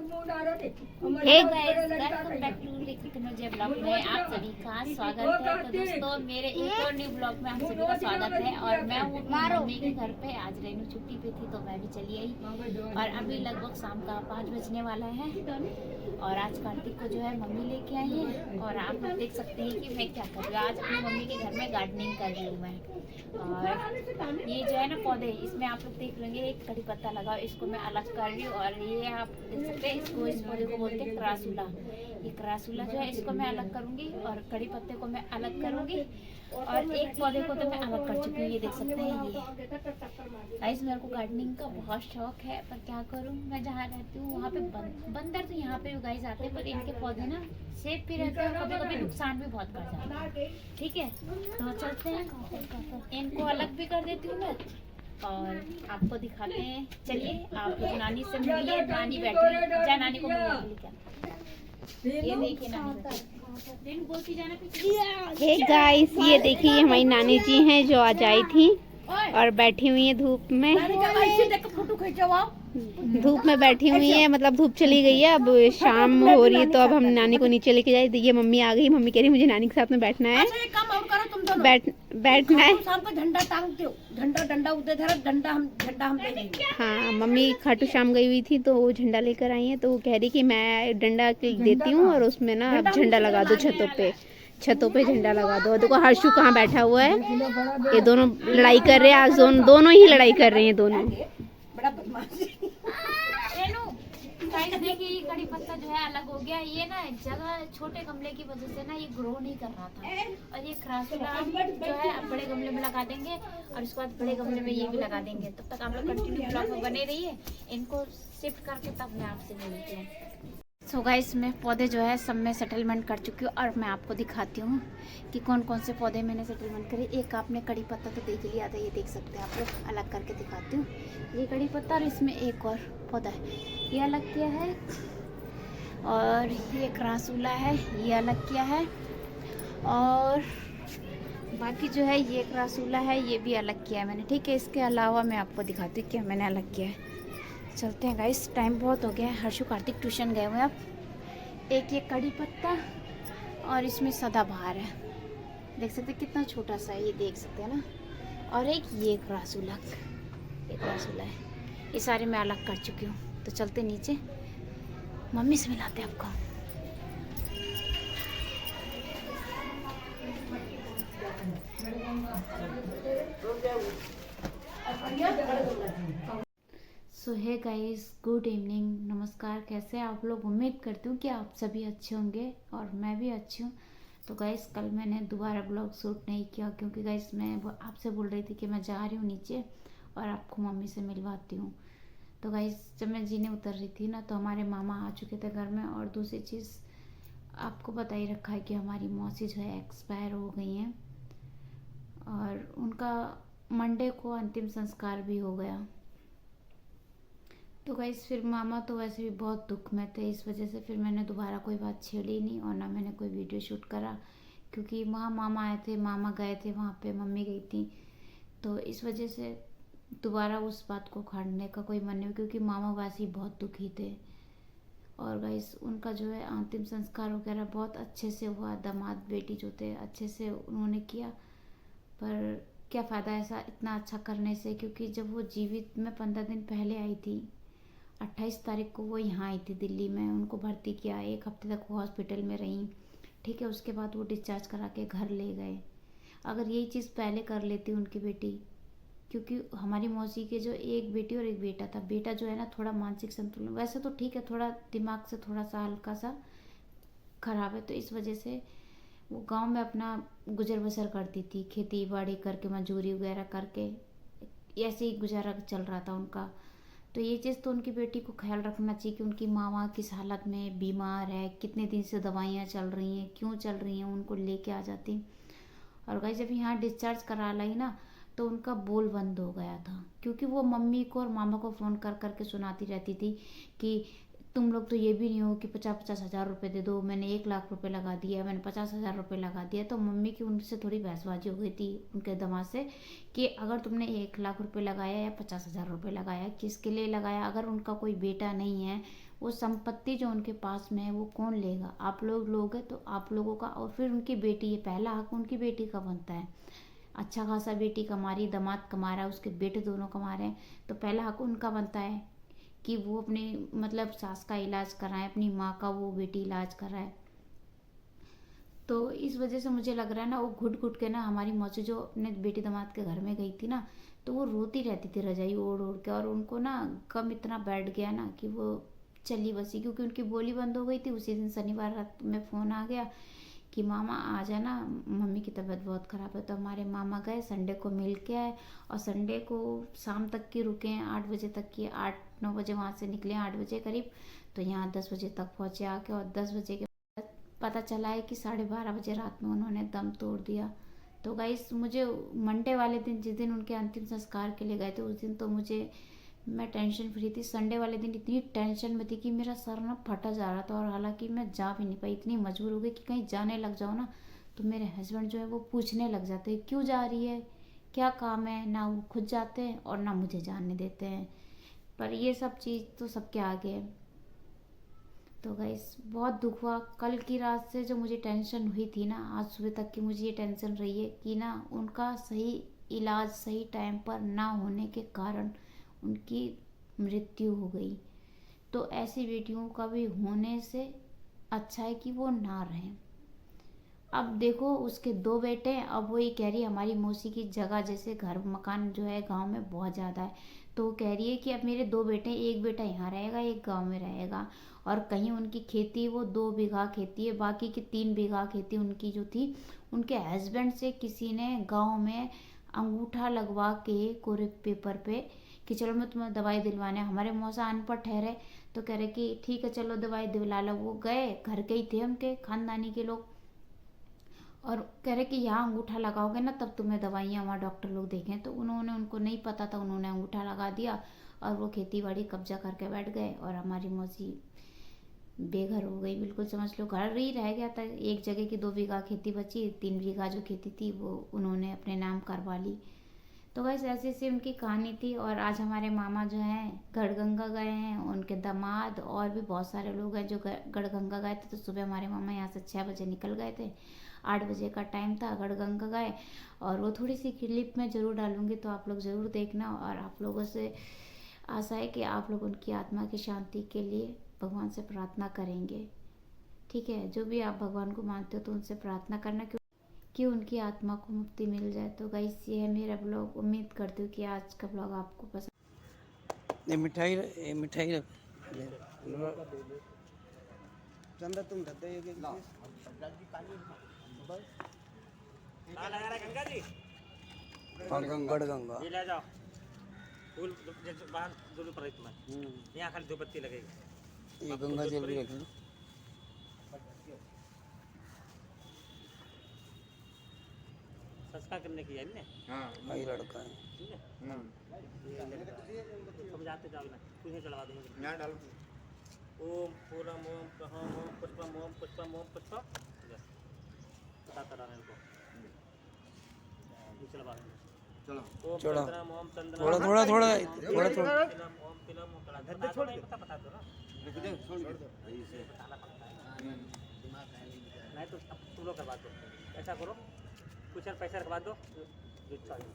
Blog में आप सभी का स्वागत है। तो दोस्तों मेरे एक और न्यू ब्लॉग में आप सभी का स्वागत है। और मैं हूँ मम्मी के घर पे। आज रेनू छुट्टी पे थी तो मैं भी चली आई और अभी लगभग शाम का 5 बजने वाला है। और आज कार्तिक को जो है मम्मी लेके आई है और आप लोग देख सकते हैं कि मैं क्या कर रही हूँ। आज अपनी मम्मी के घर में गार्डनिंग कर रही हूँ मैं। और ये जो है ना पौधे, इसमें आप लोग देख लेंगे एक कड़ी पत्ता लगा, इसको मैं अलग कर रही हूँ। और ये आप देख सकते हैं इसको, इस पौधे को बोलते हैं क्रासूला। ये क्रासूला जो है इसको मैं अलग करूंगी और कड़ी पत्ते को मैं अलग करूंगी। और एक पौधे को तो मैं अलग कर चुकी हूँ, ये देख सकते हैं। ये गाइस मेरे को गार्डनिंग का बहुत शौक है, पर क्या करूँ, मैं जहाँ रहती हूँ वहाँ पे बंदर तो यहाँ पे भी गाइस आते हैं, पर इनके पौधे ना सेफ भी रहते हैं और कभी कभी नुकसान भी बहुत कर जाते हैं। ठीक है, तो चलते हैं, इनको अलग भी कर देती हूँ मैं और आपको दिखाते हैं। चलिए आप लोग नानी से मिलिए। नानी बैठी जा, नानी को मिलिए क्या। ये देखिए नानी बोलती जाना। हे गाइस, ये देखिए हमारी नानी जी हैं जो आज आई थी और बैठी हुई है धूप में। धूप में बैठी हुई है, मतलब धूप चली गई है, अब शाम हो रही है तो अब हम नानी को नीचे लेके जाए। ये मम्मी आ गई। मम्मी कह रही मुझे नानी के साथ में बैठना है। बैठना है। झंडा टांग दो, झंडा उधर झंडा हम दे देंगे। हाँ, मम्मी खाटू श्याम गई हुई थी तो वो झंडा लेकर आई है, तो वो कह रही कि मैं डंडा देती हूँ और उसमें ना आप झंडा लगा दो, छतों पे झंडा लगा दो। देखो हर्षु कहाँ बैठा हुआ है। ये दोनों लड़ाई कर रहे हैं आज। दोनों ही लड़ाई कर रहे हैं दोनों। बड़ा बदमाश। देखिए ये कड़ी पत्ता जो है अलग हो गया। ये ना जगह छोटे गमले की वजह से ना ये ग्रो नहीं कर रहा था। और ये क्रासूला जो है अब बड़े गमले में लगा देंगे और उसके बाद बड़े गमले में ये भी लगा देंगे। तब तक आप लोग कंटिन्यू ब्लॉग में बने रहिए। इनको शिफ्ट करके तब मैं आपसे मिलती हूँ। सो गाइस मैं पौधे जो है सब में सेटलमेंट कर चुकी हूँ और मैं आपको दिखाती हूँ कि कौन कौन से पौधे मैंने सेटलमेंट करे। एक आपने कड़ी पत्ता तो देख लिया था, ये देख सकते हैं आप लोग। अलग करके दिखाती हूँ। ये कड़ी पत्ता और इसमें एक और पौधा है, ये अलग किया है। और ये क्रासूला है, ये अलग किया है। और बाकी जो है ये क्रासूला है, ये भी अलग किया है मैंने। ठीक है, इसके अलावा मैं आपको दिखाती हूँ क्या मैंने अलग किया है। चलते हैं गाइस, टाइम बहुत हो गया है। हर्षु कार्तिक ट्यूशन गए हुए हैं अब। एक ये कड़ी पत्ता और इसमें सदाबहार है, देख सकते हैं कितना छोटा सा है, ये देख सकते हैं ना। और एक ये क्रासूला है। ये सारे मैं अलग कर चुकी हूँ। तो चलते नीचे, मम्मी से मिलाते हैं आपको। सो है गाइस, गुड इवनिंग, नमस्कार। कैसे आप लोग? उम्मीद करती हूँ कि आप सभी अच्छे होंगे और मैं भी अच्छी हूँ। तो गाइस कल मैंने दोबारा ब्लॉग शूट नहीं किया क्योंकि गाइस मैं आपसे बोल रही थी कि मैं जा रही हूँ नीचे और आपको मम्मी से मिलवाती हूँ। तो गाइस जब मैं जीने उतर रही थी ना तो हमारे मामा आ चुके थे घर में। और दूसरी चीज़ आपको बता ही रखा है कि हमारी मौसी जो है एक्सपायर हो गई हैं और उनका मंडे को अंतिम संस्कार भी हो गया। तो गाइस फिर मामा तो वैसे भी बहुत दुख में थे, इस वजह से फिर मैंने दोबारा कोई बात छेड़ी नहीं और ना मैंने कोई वीडियो शूट करा। क्योंकि वहाँ मामा आए थे, मामा गए थे वहाँ पे, मम्मी गई थी, तो इस वजह से दोबारा उस बात को उखाड़ने का कोई मन नहीं, क्योंकि मामा वैसे ही बहुत दुखी थे। और गाइस उनका जो है अंतिम संस्कार वगैरह बहुत अच्छे से हुआ। दामाद बेटी जो थे अच्छे से उन्होंने किया, पर क्या फ़ायदा ऐसा इतना अच्छा करने से, क्योंकि जब वो जीवित में 15 दिन पहले आई थी, 28 तारीख को वो यहाँ आई थी दिल्ली में। उनको भर्ती किया, 1 हफ्ते तक वो हॉस्पिटल में रहीं। ठीक है, उसके बाद वो डिस्चार्ज करा के घर ले गए। अगर यही चीज़ पहले कर लेती उनकी बेटी, क्योंकि हमारी मौसी के जो एक बेटी और एक बेटा था, बेटा जो है ना थोड़ा मानसिक संतुलन वैसे तो ठीक है, थोड़ा दिमाग से थोड़ा सा हल्का सा खराब है, तो इस वजह से वो गांव में अपना गुजर बसर करती थी, खेती बाड़ी करके, मजदूरी वगैरह करके, ऐसे ही गुजारा चल रहा था उनका। तो ये चीज़ तो उनकी बेटी को ख्याल रखना चाहिए कि उनकी माँ किस हालत में बीमार है, कितने दिन से दवाइयाँ चल रही हैं, क्यों चल रही हैं, उनको लेके आ जाती। और गाइस जब यहाँ डिस्चार्ज करा लाई ना तो उनका बोल बंद हो गया था, क्योंकि वो मम्मी को और मामा को फ़ोन कर करके सुनाती रहती थी कि तुम लोग तो ये भी नहीं हो कि 50-50 हज़ार रुपये दे दो, मैंने 1 लाख रुपए लगा दिया, मैंने 50,000 रुपये लगा दिया। तो मम्मी की उनसे थोड़ी बहसबाजी हो गई थी उनके दमाद से कि अगर तुमने 1 लाख रुपये लगाया या 50,000 रुपये लगाया, किसके लिए लगाया? अगर उनका कोई बेटा नहीं है, वो संपत्ति जो उनके पास में है वो कौन लेगा? आप लोग लोगे तो आप लोगों का। और फिर उनकी बेटी, ये पहला हक उनकी बेटी का बनता है। अच्छा खासा बेटी कमा रही, दामाद कमा रहा है, उसके बेटे दोनों कमा रहे हैं, तो पहला हक उनका बनता है कि वो अपने मतलब सास का इलाज कराए, अपनी माँ का वो बेटी इलाज कराए। तो इस वजह से मुझे लग रहा है ना, वो घुट घुट के ना, हमारी मौसी जो अपने बेटी दामाद के घर में गई थी ना, तो वो रोती रहती थी रजाई ओढ़ ओढ़ के। और उनको ना गम इतना बैठ गया ना कि वो चली बसी, क्योंकि उनकी बोली बंद हो गई थी। उसी दिन शनिवार रात में फ़ोन आ गया कि मामा आ जाना, मम्मी की तबीयत बहुत ख़राब है। तो हमारे मामा गए, संडे को मिल के आए, और संडे को शाम तक की रुके हैं, 8 बजे तक की, 8-9 बजे वहाँ से निकले, 8 बजे करीब, तो यहाँ 10 बजे तक पहुँचे आके। और 10 बजे के पता चला है कि 12:30 बजे रात में उन्होंने दम तोड़ दिया। तो गाइस, मुझे मंडे वाले दिन, जिस दिन उनके अंतिम संस्कार के लिए गए थे, उस दिन तो मैं टेंशन फ्री थी। संडे वाले दिन इतनी टेंशन में थी कि मेरा सर ना फटा जा रहा था, और हालांकि मैं जा भी नहीं पाई, इतनी मजबूर हो गई कि कहीं जाने लग जाओ ना तो मेरे हस्बैंड जो है वो पूछने लग जाते हैं क्यों जा रही है, क्या काम है। ना वो खुद जाते हैं और ना मुझे जाने देते हैं। पर ये सब चीज़ तो सबके आगे है। तो गाइस, बहुत दुख हुआ। कल की रात से जो मुझे टेंशन हुई थी ना, आज सुबह तक की मुझे ये टेंशन रही है कि ना उनका सही इलाज सही टाइम पर ना होने के कारण उनकी मृत्यु हो गई। तो ऐसी बेटियों का भी होने से अच्छा है कि वो ना रहें। अब देखो, उसके 2 बेटे हैं। अब वो ये कह रही है हमारी मौसी की जगह जैसे घर मकान जो है गांव में बहुत ज़्यादा है, तो वो कह रही है कि अब मेरे 2 बेटे, एक बेटा यहाँ रहेगा, एक गांव में रहेगा। और कहीं उनकी खेती, वो 2 बीघा खेती है, बाकी की 3 बीघा खेती उनकी जो थी, उनके हस्बैंड से किसी ने गाँव में अंगूठा लगवा के कोरे पेपर पे कि चलो मैं तुम्हें दवाई दिलवाने। हमारे मौसा अनपढ़ ठहरे, तो कह रहे कि ठीक है चलो दवाई दिला लो। वो गए, घर के ही थे उनके खानदानी के लोग, और कह रहे कि यहाँ अंगूठा लगाओगे ना तब तुम्हें दवाइयाँ वहाँ डॉक्टर लोग देखें। तो उन्होंने, उनको नहीं पता था, उन्होंने अंगूठा लगा दिया और वो खेती बाड़ी कब्जा करके बैठ गए। और हमारी मौसी बेघर हो गई, बिल्कुल समझ लो घर ही रह गया था। एक जगह की 2 बीघा खेती बची, 3 बीघा जो खेती थी वो उन्होंने अपने नाम करवा ली। तो बस ऐसी ऐसी उनकी कहानी थी। और आज हमारे मामा जो हैं गढ़गंगा गए हैं, उनके दामाद और भी बहुत सारे लोग हैं जो गढ़गंगा गए थे। तो सुबह हमारे मामा यहाँ से 6 बजे निकल गए थे, 8 बजे का टाइम था, गढ़गंगा गए। और वो थोड़ी सी क्लिप में ज़रूर डालूंगी, तो आप लोग ज़रूर देखना। और आप लोगों से आशा है कि आप लोग उनकी आत्मा की शांति के लिए भगवान से प्रार्थना करेंगे। ठीक है, जो भी आप भगवान को मानते हो तो उनसे प्रार्थना करना कि उनकी आत्मा को मुक्ति मिल जाए। तो गाइस, ये है मेरा ब्लॉग। उम्मीद करती हूँ कि आज का ब्लॉग आपको पसंद। ये मिठाई रख चंदा तुम दे गढ़गंगा ये ले जाओ फूल बाहर जरूर पड़े तुम्हें यहाँ खाली 2 पत्ती लगेगी। ये गंगा जल भी रखेंगे। संस्कार करने की है ना। हाँ, ये लड़का है। समझाते जाओ ना, तुझे चढ़वा दूंगा यहाँ डाल। ओम पूर्णम ओम प्रहम ओम पुष्पम ओम पुष्पम ओम पुष्पम, बताता रहना इनको। चढ़वा दूंगा। चलो ओम चंद्रम ओम चंद्रम, थोड़ा थोड़ा थोड़ा थोड़ा थोड़ा ओम पिलम ओम कला धर छोड़ दे, बता दो ना, छोड़ दो, बताना पड़ता है। नहीं तो अब तुम लोग करवा दो, ऐसा करो कुछ पैसा रखवा दो जो चाहिए।